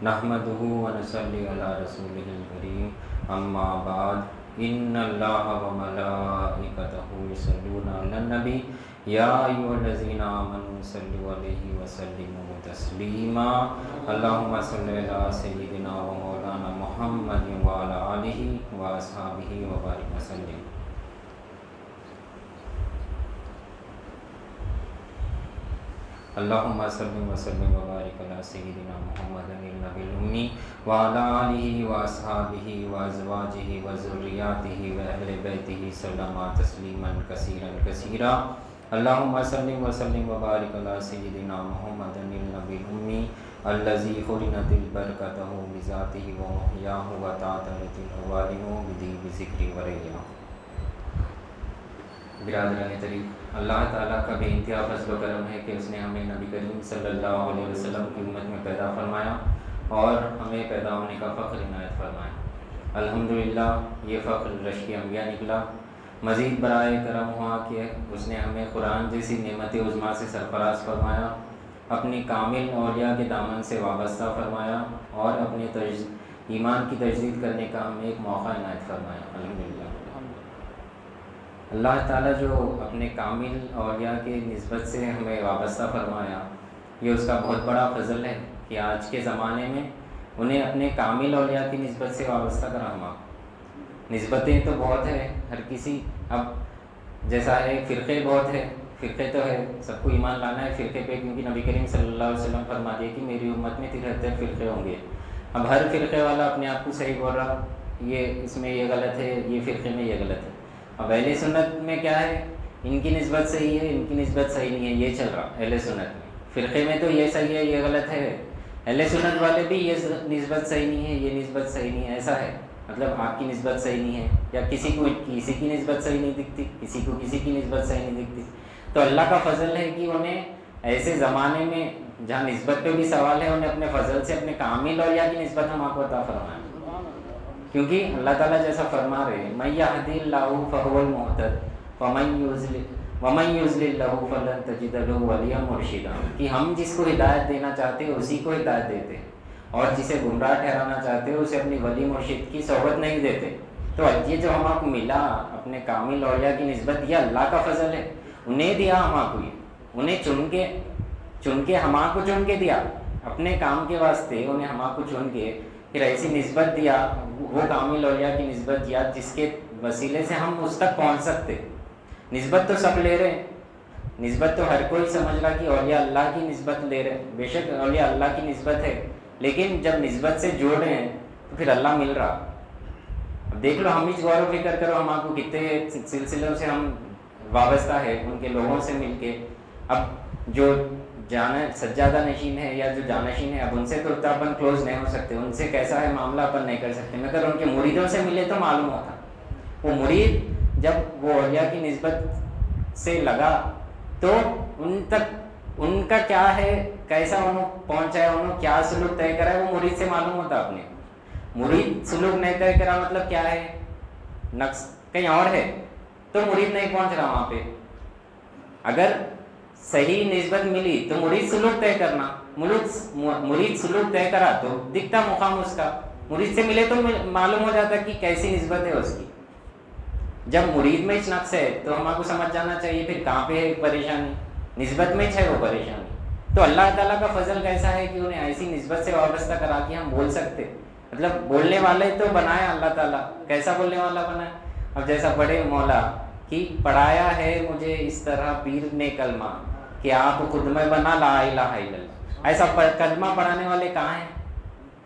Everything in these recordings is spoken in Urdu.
نحمده ونصلي على رسوله الكريم اما بعد ان اللہ وملائکته یصلون علی النبی یا ایھا الذین آمنوا صلوا علیہ وسلموا تسلیما اللهم صل علی سیدنا و مولانا محمد وعلی آلہ واصحابہ وبارک وسلم۔ اللہم صل وسلم وبارک علی سیدنا محمد النبی الامی وعلی آلہ واصحابہ وازواجہ وذریاتہ واہل بیتہ سلم تسلیما کثیرا کثیرا۔ اللہم صل وسلم وبارک علی سیدنا محمد النبی الامی الذی قرنت البرکتہ بذاتہ ومحیاہ وتعطرت العوالم بدیب ذکر وریا۔ برادران طریق، اللہ تعالیٰ کا بے انتہا فضل و کرم ہے کہ اس نے ہمیں نبی کریم صلی اللہ علیہ وسلم کی امت میں پیدا فرمایا اور ہمیں پیدا ہونے کا فخر عنایت فرمایا۔ الحمدللہ یہ فخر رشک انبیاء نکلا۔ مزید برائے کرم ہوا کہ اس نے ہمیں قرآن جیسی نعمت عظمیٰ سے سرفراز فرمایا، اپنی کامل اولیاء کے دامن سے وابستہ فرمایا اور اپنے ایمان کی تجدید کرنے کا ہمیں ایک موقع عنایت فرمایا۔ الحمدللہ اللہ تعالیٰ جو اپنے کامل اولیاء کے نسبت سے ہمیں وابستہ فرمایا، یہ اس کا بہت بڑا فضل ہے کہ آج کے زمانے میں انہیں اپنے کامل اولیاء کی نسبت سے وابستہ کرا ہوا۔ نسبتیں تو بہت ہے، ہر کسی اب جیسا ہے، فرقے بہت ہے، فرقے تو ہے، سب کو ایمان لانا ہے فرقے پہ، کیونکہ نبی کریم صلی اللہ علیہ وسلم فرما دیے کہ میری امت میں 73 فرقے ہوں گے۔ اب ہر فرقے والا اپنے آپ کو صحیح بول رہا، یہ اس میں یہ غلط ہے، یہ فرقے میں یہ غلط ہے۔ اب اہل سنت میں کیا ہے، ان کی نسبت صحیح ہے، ان کی نسبت صحیح نہیں ہے، یہ چل رہا اہل سنت میں۔ فرقے میں تو یہ صحیح ہے، یہ غلط ہے، اہل سنت والے بھی یہ نسبت صحیح نہیں ہے، یہ نسبت صحیح نہیں ہے، ایسا ہے۔ مطلب آپ کی نسبت صحیح نہیں ہے، یا کسی کو کسی کی نسبت صحیح نہیں دکھتی، کسی کو کسی کی نسبت صحیح نہیں دکھتی۔ تو اللہ کا فضل ہے کہ انہیں ایسے زمانے میں جہاں نسبت پہ بھی سوال ہے، انہیں اپنے فضل سے اپنے کامل اولیاء کی نسبت ہم آپ کو عطا فرمائیں، کیونکہ اللہ تعالیٰ جیسا فرما رہے ہیں من یہد اللہ فہو المہتد ومن یضلل فلن تجد له ولیا مرشدا، کہ ہم جس کو ہدایت دینا چاہتے ہیں اسی کو ہدایت دیتے ہیں، اور جسے گمراہ ٹھہرانا چاہتے ہیں اسے اپنی ولی مرشد کی صحبت نہیں دیتے۔ تو یہ جو ہم آپ کو ملا اپنے کامل اولیاء کی نسبت، یہ اللہ کا فضل ہے، انہیں دیا ہم آپ کو، یہ انہیں چن کے ہم آپ کو چن کے دیا اپنے کام کے واسطے، انہیں ہم آپ کو چن کے پھر ایسی نسبت دیا، وہ کامل اولیاء کی نسبت دیا جس کے وسیلے سے ہم اس تک پہنچ سکتے۔ نسبت تو سب لے رہے ہیں، نسبت تو ہر کوئی سمجھ رہا کہ اولیاء اللہ کی نسبت لے رہے ہیں، بے شک اولیاء اللہ کی نسبت ہے، لیکن جب نسبت سے جوڑ رہے ہیں تو پھر اللہ مل رہا۔ اب دیکھ لو، ہم ہی غور و فکر کرو، ہم آپ کو کتنے سلسلوں سے ہم وابستہ ہے، ان کے لوگوں سے مل کے۔ اب جو سجادہ نشین ہے یا جو جانشین ہے، اب ان سے تو اتنا اپن کلوز نہیں ہو سکتے، ان سے کیسا ہے معاملہ اپن نہیں کر سکتے، مگر ان کے مریدوں سے ملے تو معلوم ہوتا۔ وہ مرید جب وہ اولیاء کی نسبت سے لگا تو ان تک ان کا کیا ہے، کیسا انہوں پہنچا ہے، انہوں کیا سلوک طے کرا ہے، وہ مرید سے معلوم ہوتا۔ اپنے مرید سلوک نہیں طے کرا مطلب کیا ہے، نقص کہیں اور ہے، تو مرید نہیں پہنچ رہا وہاں پہ۔ اگر صحیح نسبت ملی تو مرید سلوک طے کرنا، مرید سلوک طے کرا تو دکھتا مقام اس کا، مرید سے ملے تو معلوم ہو جاتا کہ کیسی نسبت ہے اس کی۔ جب مرید میں نقص ہے تو ہم آپ کو سمجھ جانا چاہیے پھر کہاں پہ ہے پریشانی، نسبت میں ہے وہ پریشانی۔ تو اللہ تعالیٰ کا فضل کیسا ہے کہ انہیں ایسی نسبت سے وابستہ کرا کہ ہم بول سکتے، مطلب بولنے والے تو بنایا اللہ تعالیٰ، کیسا بولنے والا بنایا۔ اب جیسا پڑھے مولا کہ پڑھایا ہے مجھے اس طرح پیر نے کلمہ کہ آپ خود میں بنا لا الہ الا اللہ، ایسا کلمہ پڑھانے والے کہاں ہیں؟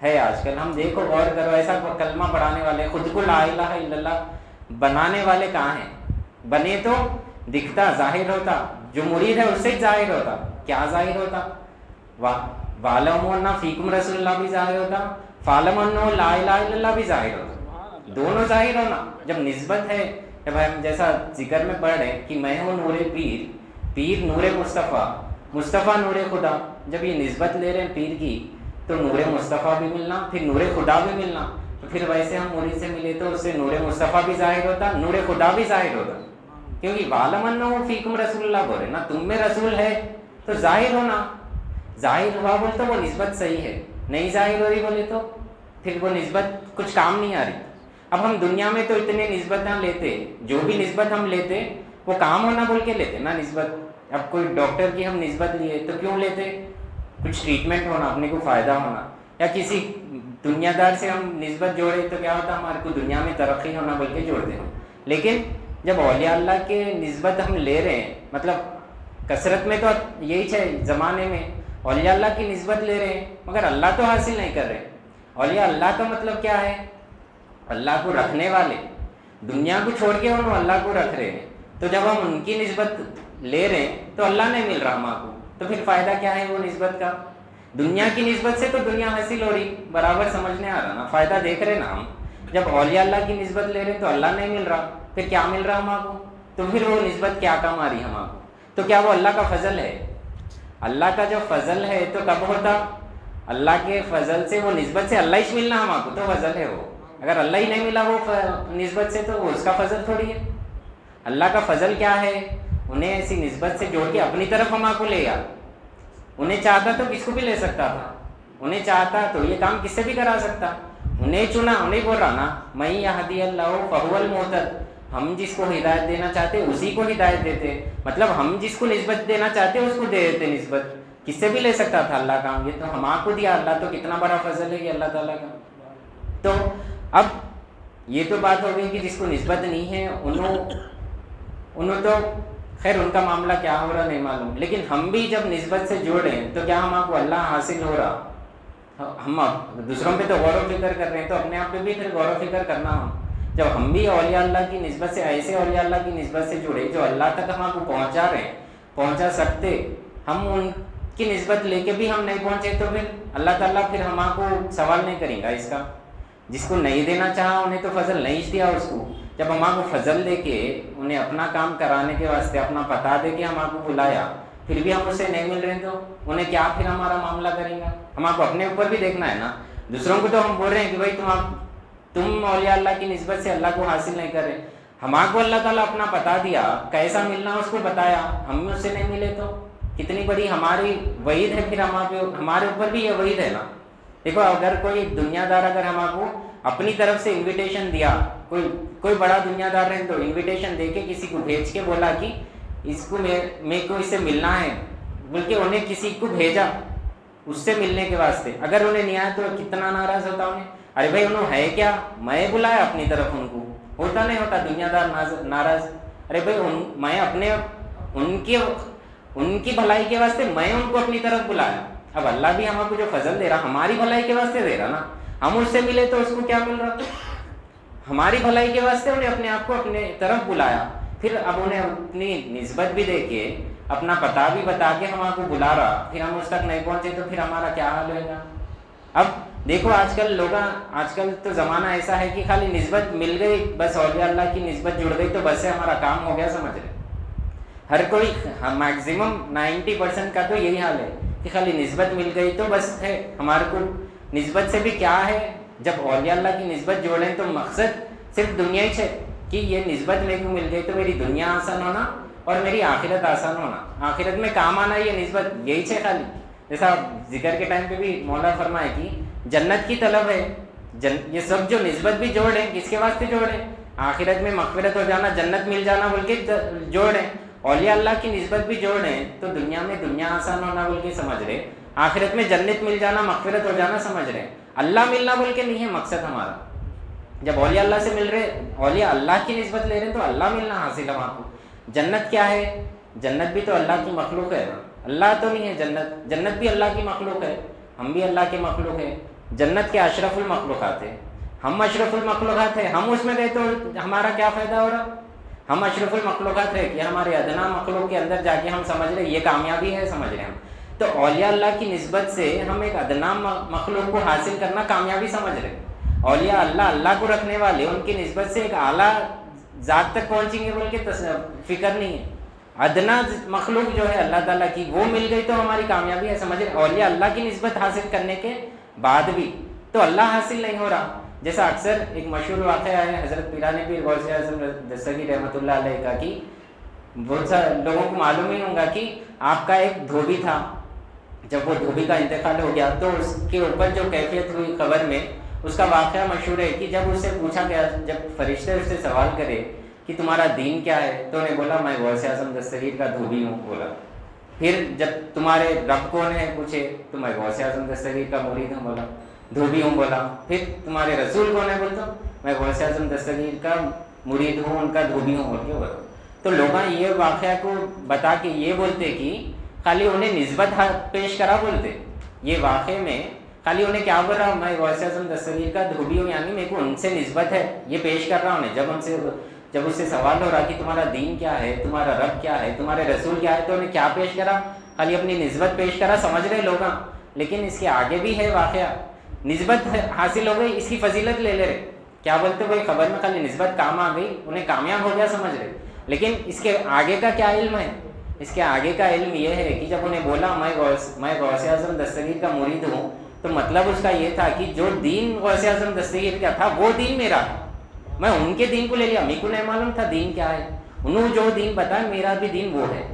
ہے آج کل ہم دیکھو غور کرو، ایسا کلمہ پڑھانے والے، خود کو لا الہ الا اللہ بنانے والے کہاں ہیں؟ بنے تو دکھتا ظاہر ہوتا، جو مرید ہے اس سے ظاہر ہوتا، کیا ظاہر ہوتا؟ وَعَلَمُوا أَنَّ فِيكُمْ رَسُولَ اللَّهِ بھی ظاہر ہوتا، فَعَلَمُوا أَنَّهُ لَا إِلَهَ إِلَّا اللَّهُ بھی ظاہر ہوتا، دونوں ظاہر ہونا۔ جب نسبت ہے، جب ہم جیسا ذکر میں پڑھ رہے ہیں کہ میں ہوں نور پیر، پیر نور مصطفیٰ، مصطفیٰ نور خدا، جب یہ نسبت لے رہے ہیں پیر کی تو نور مصطفیٰ بھی ملنا، پھر نور خدا بھی ملنا، تو پھر ویسے ہم مرید سے ملے تو اس سے نور مصطفیٰ بھی ظاہر ہوتا، نور خدا بھی ظاہر ہوتا، کیونکہ وَعَلَمْ أَنَّهُ فِيكُمْ رَسُولُ اللَّهِ بول رہے نا، تم میں رسول ہے تو ظاہر ہونا، ظاہر ہوا بولتا وہ نسبت صحیح ہے۔ نہیں ظاہر ہو رہی بولے تو پھر وہ نسبت کچھ کام نہیں آ رہی. اب ہم دنیا میں تو اتنے نسبتیں لیتے, جو بھی نسبت ہم لیتے وہ کام ہونا بول کے لیتے نا نسبت. اب کوئی ڈاکٹر کی ہم نسبت لیے تو کیوں لیتے؟ کچھ ٹریٹمنٹ ہونا, اپنے کو فائدہ ہونا. یا کسی دنیا دار سے ہم نسبت جوڑے تو کیا ہوتا, ہمارے کو دنیا میں ترقی ہونا بول کے جوڑتے ہیں. لیکن جب اولیاء اللہ کے نسبت ہم لے رہے ہیں, مطلب کثرت میں تو یہی ہے زمانے میں, اولیاء اللہ کی نسبت لے رہے ہیں مگر اللہ تو حاصل نہیں کر رہے. اولیاء اللہ کا مطلب کیا ہے؟ اللہ کو رکھنے والے. دنیا کو چھوڑ کے انہوں اللہ کو رکھ رہے ہیں. تو جب ہم ان کی نسبت لے رہے ہیں تو اللہ نہیں مل رہا ہم کو, تو پھر فائدہ کیا ہے وہ نسبت کا؟ دنیا کی نسبت سے تو دنیا حاصل ہو رہی, برابر سمجھنے آ رہا نا, فائدہ دیکھ رہے نا ہم. جب اولیاء اللہ کی نسبت لے رہے تو اللہ نہیں مل رہا, پھر کیا مل رہا ہم کو؟ تو پھر وہ نسبت کیا کام آ رہی ہم کو؟ تو کیا وہ اللہ کا فضل ہے؟ اللہ کا جو فضل ہے تو کب ہوتا؟ اللہ کے فضل سے وہ نسبت سے اللہ ہی ملنا ہم کو تو فضل ہے وہ. اگر اللہ ہی نہیں ملا وہ نسبت سے تو وہ اس کا فضل تھوڑی ہے. اللہ کا فضل کیا ہے؟ انہیں ایسی نسبت سے جوڑ کے اپنی طرف ہم کو لے گیا. انہیں چاہتا تو کس کو بھی لے سکتا تھا, انہیں چاہتا تو یہ کام کس سے بھی کرا سکتا. انہیں چنا, انہیں بول رہا نا میں یہدی اللہ فہو المہتد, ہم جس کو ہدایت دینا چاہتے اسی کو ہدایت دیتے. مطلب ہم جس کو نسبت دینا چاہتے اس کو دے دیتے نسبت. کس سے بھی لے سکتا تھا اللہ کام, یہ تو ہم کو دیا. اللہ تو کتنا بڑا فضل ہے یہ اللہ تعالیٰ کا. تو اب یہ تو بات ہو گئی کہ جس کو نسبت نہیں ہے انہوں تو خیر ان کا معاملہ کیا ہو رہا نہیں معلوم. لیکن ہم بھی جب نسبت سے جوڑیں تو کیا ہم کو اللہ حاصل ہو رہا؟ ہم دوسروں پہ تو غور و فکر کر رہے ہیں تو اپنے آپ پہ بھی پھر غور و فکر کرنا. جب ہم بھی اولیاء اللہ کی نسبت سے, ایسے اولیاء اللہ کی نسبت سے جڑے جو اللہ تک ہم کو پہنچا رہے ہیں, پہنچا سکتے, ہم ان کی نسبت لے کے بھی ہم نہیں پہنچے تو پھر اللہ تعالیٰ پھر ہم کو سوال نہیں کریں گا اس کا. جس کو نہیں دینا چاہا انہیں تو فضل نہیں دیا اس کو. جب ہم کو فضل دے کے انہیں اپنا کام کرانے کے واسطے اپنا پتا دے کے ہم کو بلایا, پھر بھی ہم اسے نہیں مل رہے تو انہیں کیا پھر ہمارا معاملہ کریں گا؟ ہم کو اپنے اوپر بھی دیکھنا ہے نا. دوسروں کو تو ہم بول رہے ہیں کہ بھائی تم اولیاء اللہ کی نسبت سے اللہ کو حاصل نہیں کر رہے. ہم کو اللہ تعالیٰ اپنا پتا دیا, کیسا ملنا اس کو بتایا, ہم اس سے نہیں ملے تو کتنی بڑی ہماری وعید ہے. پھر ہمارے اوپر بھی یہ وعید ہے نا. دیکھو اگر کوئی دنیا دار اگر ہم کو اپنی طرف سے انویٹیشن دیا, کوئی بڑا دنیا دار ہے تو انویٹیشن دے کے کسی کو بھیج کے بولا کہ اس کو میں کو اس سے ملنا ہے, بلکہ انہیں کسی کو بھیجا اس سے ملنے کے واسطے. اگر انہیں نہیں آیا تو کتنا ناراض ہوتا انہیں. ارے بھائی انہوں ہے کیا, میں بلایا اپنی طرف ان کو, ہوتا نہیں ہوتا دنیا دار ناراض. ارے بھائی میں اپنے ان کی بھلائی کے واسطے میں ان کو اپنی طرف بلایا. اب اللہ بھی ہم کو جو فضل دے رہا ہماری بھلائی کے واسطے دے رہا نا. ہم اس سے ملے تو اس کو کیا مل رہا؟ ہماری بھلائی کے واسطے انہیں اپنے آپ کو اپنے طرف بلایا. پھر اب انہیں اپنی نسبت بھی دے کے اپنا پتہ بھی بتا کے ہم کو بلا رہا, پھر ہم اس تک نہیں پہنچے تو پھر ہمارا کیا حال ہوئے گا؟ اب دیکھو آج کل تو زمانہ ایسا ہے کہ خالی نسبت مل گئی بس, اولیاء اللہ کی نسبت جڑ گئی تو بس سے ہمارا کام ہو گیا, سمجھ رہے. ہر کوئی میکسیمم 90% کا تو یہی حال ہے کہ خالی نسبت مل گئی تو بس ہے. ہمارے کو نسبت سے بھی کیا ہے, جب اولیاء اللہ کی نسبت جوڑیں تو مقصد صرف دنیا ہی ہے کہ یہ نسبت میرے کو مل گئی تو میری دنیا آسان ہونا اور میری آخرت آسان ہونا, آخرت میں کام آنا, یہ نسبت یہی ہے خالی. جیسا ذکر کے ٹائم پہ بھی مولا فرمائے کہ جنت کی طلب ہے. یہ سب جو نسبت بھی جوڑیں کس کے واسطے جوڑیں؟ آخرت میں مغفرت ہو جانا, جنت مل جانا بول کے جوڑیں. اولیاء اللہ کی نسبت بھی جوڑیں تو دنیا میں دنیا آسان ہونا بول کے سمجھ رہے, آخرت میں جنت مل جانا مغفرت ہو جانا سمجھ رہے. اللہ ملنا بول کے نہیں ہے مقصد ہمارا. جب اولیاء اللہ سے مل رہے, اولیاء اللہ کی نسبت لے رہے تو اللہ ملنا حاصل ہے وہاں کو. جنت کیا ہے؟ جنت بھی تو اللہ کی مخلوق ہے, اللہ تو نہیں ہے جنت. جنت بھی اللہ کی مخلوق ہے, ہم بھی اللہ کے مخلوق ہیں. جنت کے اشرف المخلوقات ہیں, ہم اشرف المخلوقات ہیں. ہم اس میں گئے تو ہمارا کیا فائدہ ہو رہا؟ ہم اشرف المخلوقات ہے کہ ہمارے ادنا مخلوق کے اندر جا کے ہم سمجھ رہے یہ کامیابی ہے, سمجھ رہے ہم. تو اولیاء اللہ کی نسبت سے ہم ایک ادنا مخلوق کو حاصل کرنا کامیابی سمجھ رہے. اولیاء اللہ کو رکھنے والے ان کی نسبت سے ایک اعلیٰ ذات تک پہنچیں گے بول کے فکر نہیں ہے. ادنا مخلوق جو ہے اللہ تعالیٰ کی وہ مل گئی تو ہماری کامیابی ہے, سمجھ رہے. اولیاء اللہ کی نسبت حاصل کرنے کے بعد بھی تو اللہ حاصل نہیں ہو رہا. جیسا اکثر ایک مشہور واقعہ ہے حضرت پیران پیر غوث اعظم دستگیر رحمۃ اللہ علیہ کا, کہ بہت سارے لوگوں کو معلوم ہی ہوگا کہ آپ کا ایک دھوبی تھا, جب وہ دھوبی کا انتقال ہو گیا تو اس کے اوپر جو کیفیت ہوئی قبر میں، اس کا واقعہ مشہور ہے کہ جب اس سے پوچھا گیا، جب فرشتے اس سے سوال کرے کہ تمہارا دین کیا ہے، تو انہیں بولا میں غوث اعظم دستگیر کا دھوبی ہوں بولا۔ پھر جب تمہارے رب کون ہے پوچھے تو میں غوث اعظم دستگیر کا مرید ہوں بولا، دھوبی ہوں بولا۔ پھر تمہارے رسول کون ہے بولتا میں غوث اعظم دستگیر کا مرید ہوں، ان کا دھوبی ہوں بول کے بولا۔ تو لوگ یہ واقعہ کو بتا کے یہ بولتے کہ خالی انہیں نسبت پیش کرا بولتے، یہ واقعے میں خالی انہیں کیا بول رہا میں غوث اعظم دستگیر کا دھوبی ہوں، یعنی میرے کو ان سے نسبت ہے یہ پیش کر رہا ہوں انہیں۔ جب اس سے سوال ہو رہا کہ تمہارا دین کیا ہے، تمہارا رب کیا ہے، تمہارے رسول کیا ہے، تو انہیں کیا پیش کرا، خالی اپنی نسبت پیش کرا، سمجھ رہے لوگ۔ لیکن اس کے آگے بھی ہے واقعہ، نسبت حاصل ہو گئی، اس کی فضیلت لے لے رہے، کیا بولتے بھائی خبر میں خالی نسبت کام آ گئی، انہیں کامیاب ہو گیا سمجھ رہے۔ لیکن اس کے آگے کا کیا علم ہے؟ اس کے آگے کا علم یہ ہے کہ جب انہیں بولا میں غوث اعظم دستگیر کا مرید ہوں، تو مطلب اس کا یہ تھا کہ جو دین غوث اعظم دستگیر کا تھا وہ دین میرا ہے، میں ان کے دین کو لے لیا، میرے کو نہیں معلوم تھا دین کیا ہے، انہوں جو دین بتایا میرا بھی دین وہ ہے،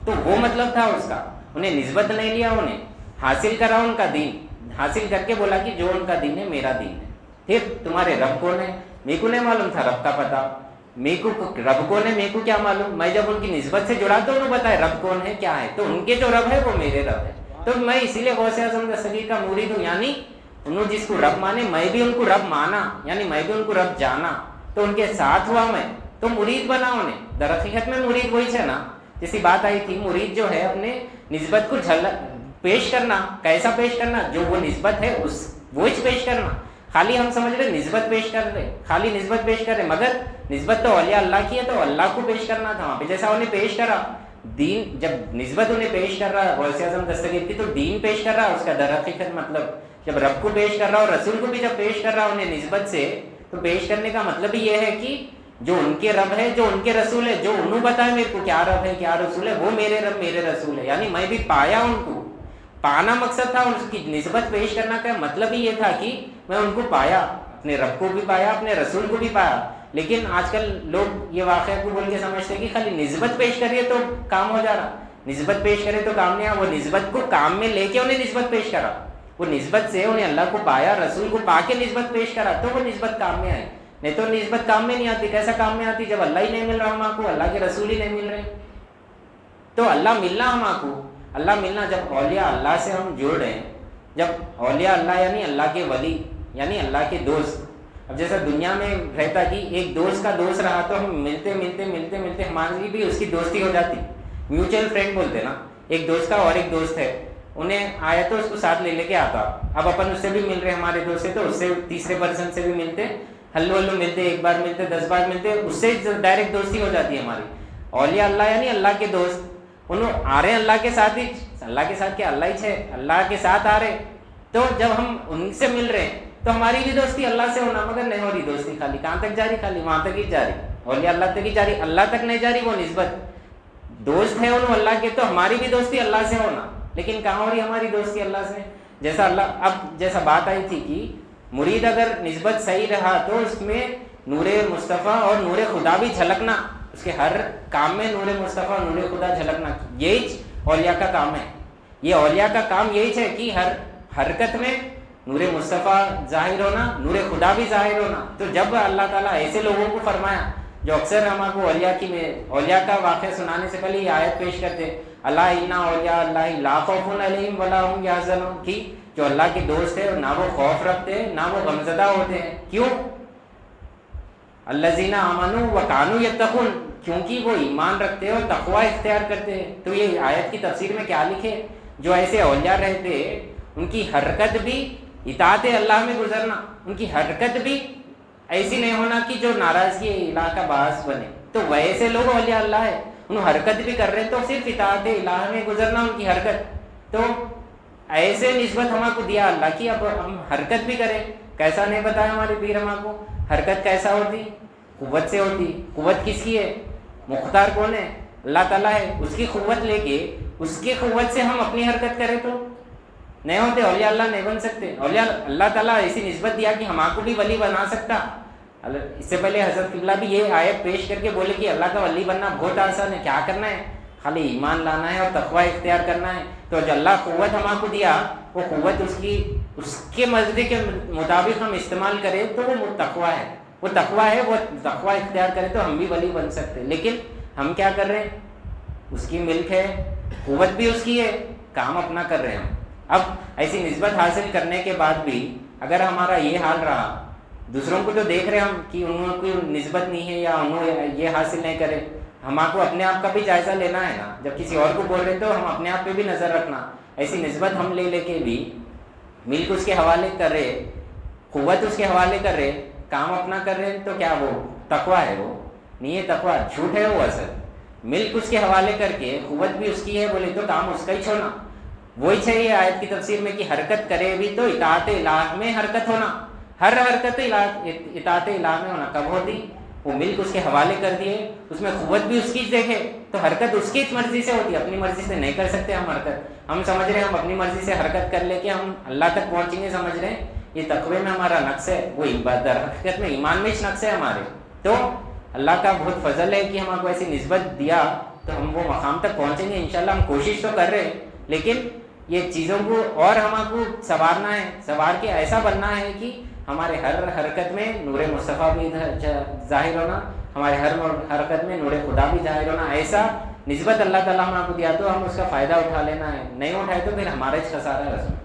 تو وہ مطلب تھا اس کا۔ انہیں نسبت نہیں لیا، انہیں حاصل کرا ان کا دین، حاصل کر کے بولا کہ جو ان کا دین ہے میرا دین ہے۔ پھر تمہارے رب کون ہے، میرے کو نہیں معلوم تھا رب کا پتہ، میرے کو رب کون ہے میرے کو کیا معلوم، میں جب ان کی نسبت سے جڑا تو انہوں بتایا رب کون ہے کیا ہے، تو ان کے جو رب ہے وہ میرے رب ہے، تو میں اسی لیے غوث اعظم دستگیر کا مرید ہوں، یعنی انہوں جس کو رب مانے میں بھی ان کو رب مانا، یعنی میں بھی ان کو رب جانا، تو ان کے ساتھ ہوا میں تو مرید بنا انہیں۔ در حقیقت میں مرید وہی ہے نا، جیسی بات آئی تھی، مرید جو ہے اپنے نسبت کو پیش کرنا، کیسا پیش کرنا، جو وہ نسبت ہے اس وہ پیش کرنا۔ خالی ہم سمجھ رہے نسبت پیش کر رہے، خالی نسبت پیش کر رہے، مگر نسبت تو اولیاء اللہ کی ہے، تو اللہ کو پیش کرنا تھا وہاں پہ، جیسا انہیں پیش کرا دین، جب نسبت انہیں پیش کر رہا غوث اعظم دستگیر کی تو دین پیش کر رہا، اس کا در حقیقت مطلب جب رب کو پیش کر رہا اور رسول کو بھی جب پیش کر رہا انہیں نسبت سے، تو پیش کرنے کا مطلب یہ ہے کہ جو ان کے رب ہے، جو ان کے رسول ہے، جو انہوں بتایا میرے کو کیا رب ہے کیا رسول ہے، وہ میرے رب میرے رسول ہے، یعنی میں بھی پایا ان کو، پانا مقصد تھا، اس کی نسبت پیش کرنا کا مطلب ہی یہ تھا کہ میں ان کو پایا، اپنے رب کو بھی پایا، اپنے رسول کو بھی پایا۔ لیکن آج کل لوگ یہ واقعہ کو بول کے سمجھتے ہیں کہ خالی نسبت پیش کریے تو کام ہو جا رہا، نسبت پیش کرے تو کام نہیں آیا، وہ نسبت کو کام میں لے کے انہیں نسبت پیش کرا، وہ نسبت سے انہیں اللہ کو پایا، رسول کو پا کے نسبت پیش کرا تو وہ نسبت کام میں آئی، نہیں تو نسبت کام میں نہیں آتی۔ کیسا کام میں آتی؟ جب اللہ ہی نہیں مل رہا ہم کو، اللہ کے رسول ہی نہیں مل رہے، تو اللہ ملنا ہم کو، اللہ ملنا جب اولیاء اللہ سے ہم جڑ رہے ہیں، جب اولیاء اللہ یعنی اللہ کے ولی، یعنی اللہ کے دوست۔ اب جیسا دنیا میں رہتا کہ ایک دوست کا دوست رہا تو ہم ملتے ملتے ملتے ملتے ہماری بھی اس کی دوستی ہو جاتی، میوچل فرینڈ بولتے نا، ایک دوست کا اور ایک دوست ہے، انہیں آیا تو اس کو ساتھ لے کے آتا، اب اپن اس سے بھی مل رہے ہمارے دوست سے، تو اس سے تیسرے پرسن سے بھی ملتے، ہلو ہلو ملتے، ایک بار ملتے 10 بار ملتے، اس سے ڈائریکٹ دوستی ہو جاتی ہے ہماری۔ اولیاء اللہ یعنی اللہ کے دوست، انہوں آ رہے ہیں اللہ کے ساتھ ہی، اللہ کے ساتھ کیا اللہ ہی ہے، اللہ کے ساتھ آ رہے، تو جب ہم ان سے مل رہے ہیں تو ہماری بھی دوستی اللہ سے ہونا، مگر نہیں ہو رہی دوستی، خالی کہاں تک جاری، خالی وہاں تک ہی جاری، اولیاء اللہ تک ہی جاری، اللہ تک نہیں جاری، وہ نسبت دوست ہے انہوں اللہ کے، تو ہماری بھی دوستی اللہ سے ہونا، لیکن کہاں ہو رہی ہماری دوستی اللہ سے؟ جیسا اللہ، اب جیسا بات آئی تھی کہ مرید اگر نسبت صحیح رہا تو اس میں نور مصطفیٰ اور نور خدا بھی جھلکنا، اس کے ہر کام میں نور مصطفیٰ اور نور خدا جھلکنا، یہی اولیاء کا کام ہے، یہ اولیاء کا کام یہی ہے کہ ہر حرکت میں نور مصطفیٰ ظاہر ہونا، نور خدا بھی ظاہر ہونا۔ تو جب اللہ تعالیٰ ایسے لوگوں کو فرمایا جو اکثر ہم کو اولیاء کا واقعہ سنانے سے پہلے یہ آیت پیش کرتے، الا ان اولیاء اللہ لا خوف علیہم ولا هم یحزنون، کہ جو اللہ کے دوست ہے نہ وہ خوف رکھتے ہیں نہ وہ غمزدہ ہوتے ہیں، کیوں؟ الذین آمنوا وکانوا یتقون، کیونکہ وہ ایمان رکھتے ہیں اور تقوی اختیار کرتے ہیں۔ تو یہ آیت کی تفسیر میں کیا لکھے؟ جو ایسے اولیاء رہتے ان کی حرکت بھی اطاعت اللہ میں گزرنا، ان کی حرکت بھی ایسی نہیں ہونا کہ جو ناراضگی الہ کا باعث بنے، تو ویسے لوگ اولیاء اللہ ہے، انہوں حرکت بھی کر رہے ہیں تو صرف اطاعت الہ میں گزرنا ان کی حرکت، تو ایسے نسبت ہم کو دیا اللہ کی، اب ہم حرکت بھی کریں، کیسا نہیں بتایا ہمارے پیر ہم کو، حرکت کیسا ہوتی؟ قوت سے ہوتی۔ قوت کس کی ہے؟ مختار کون ہے؟ اللہ تعالیٰ ہے، اس کی قوت لے کے اس کی قوت سے ہم اپنی حرکت کریں تو نہیں ہوتے، اولیاء اللہ نہیں بن سکتے۔ اولیاء اللہ تعالیٰ ایسی نسبت دیا کہ ہم کو بھی ولی بنا سکتا۔ اس سے پہلے حضرت قبلہ بھی یہ آیت پیش کر کے بولے کہ اللہ کا ولی بننا بہت آسان ہے، کیا کرنا ہے؟ خالی ایمان لانا ہے اور تقوی اختیار کرنا ہے. تو جو اللہ قوت ہم کو دیا وہ قوت اس کے مرضی کے مطابق ہم استعمال کریں تو وہ تقوی ہے. وہ تقوی ہے، وہ تقوی اختیار کرے تو ہم بھی ولی بن سکتے ہیں. لیکن ہم کیا کر رہے ہیں؟ اس کی ملک ہے، قوت بھی اس کی ہے، کام اپنا کر رہے ہیں ہم. اب ایسی نسبت حاصل کرنے کے بعد بھی اگر ہمارا یہ حال رہا، دوسروں کو تو دیکھ رہے ہم کہ انہوں کو نسبت نہیں ہے یا انہوں یہ حاصل نہیں کرے، ہم کو اپنے آپ کا بھی جائزہ لینا ہے نا. جب کسی اور کو بول رہے تو ہم اپنے آپ پہ بھی نظر رکھنا. ایسی نسبت ہم لے کے بھی ملک اس کے حوالے کر رہے، قوت اس کے حوالے کر رہے، کام اپنا کر رہے، تو کیا وہ تقوی ہے؟ وہ نہیں ہے تقوی، جھوٹ ہے وہ. اصل ملک اس کے حوالے کر کے قوت بھی اس کی ہے بولے تو کام اس کا ہی چھوڑنا. وہی چاہیے آیت کی تفسیر میں کہ حرکت کرے بھی تو اطاعت الہ میں حرکت ہونا. ہر حرکت اطاعت الہ میں ہونا. کب ہوتی؟ وہ ملک اس کے حوالے کر دیے، اس میں قوت بھی اس کی دیکھے تو حرکت اس کی مرضی سے ہوتی. اپنی مرضی سے نہیں کر سکتے ہم حرکت. ہم سمجھ رہے ہیں ہم اپنی مرضی سے حرکت کر لے کے ہم اللہ تک پہنچیں گے، سمجھ رہے ہیں یہ تقوی میں ہمارا نقص ہے. وہ حقیقت میں ایمان میں نقص ہے ہمارے. تو اللہ کا بہت فضل ہے کہ ہم کو ایسی نسبت دیا تو ہم وہ مقام تک پہنچیں گے انشاءاللہ. ہم کوشش تو کر رہے ہیں لیکن یہ چیزوں کو اور ہم کو سنوارنا ہے، سنوار کے ایسا بننا ہے کہ ہمارے ہر حرکت میں نور مصطفیٰ بھی ظاہر ہونا، ہمارے ہر حرکت میں نور خدا بھی ظاہر ہونا. ایسا نسبت اللہ تعالیٰ ہم کو دیا تو ہم اس کا فائدہ اٹھا لینا ہے. نہیں اٹھائے تو پھر ہمارا ہی خسارہ ہے اس میں.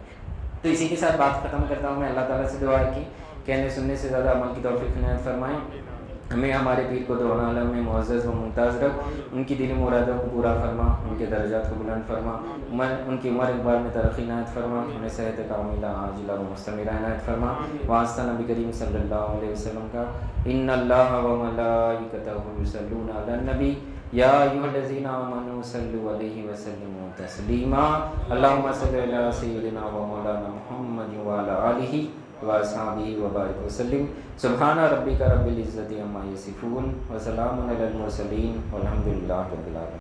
تو اسی کے ساتھ بات ختم کرتا ہوں. میں اللہ تعالیٰ سے دعا ہے کہ کہنے سننے سے زیادہ عمل کی توفیق عنایت فرمائیں. ہمیں ہمارے پیر کو دونوں عالم میں معزز و ممتاز رکھ، ان کی دلی مرادوں کو پورا فرما، ان کے درجات کو بلند فرما، ان کی عمر اقبال میں ترقی عنایت فرما، انہیں صحت کاملہ عاجلہ و مستمرہ عنایت فرما. واسطہ نبی کریم صلی اللہ علیہ وسلم کا ان اللہ و ملائکتہ یصلون علی النبی یا ایھا الذین آمنوا صلوا علیہ وسلموا تسلیما. اللہم صل علی سیدنا و مولانا محمد وعلی آلہ واصحابہ وبارک وسلم. سبحان ربک رب العزۃ عما یصفون وسلام علی المرسلین والحمد للہ رب العالمین.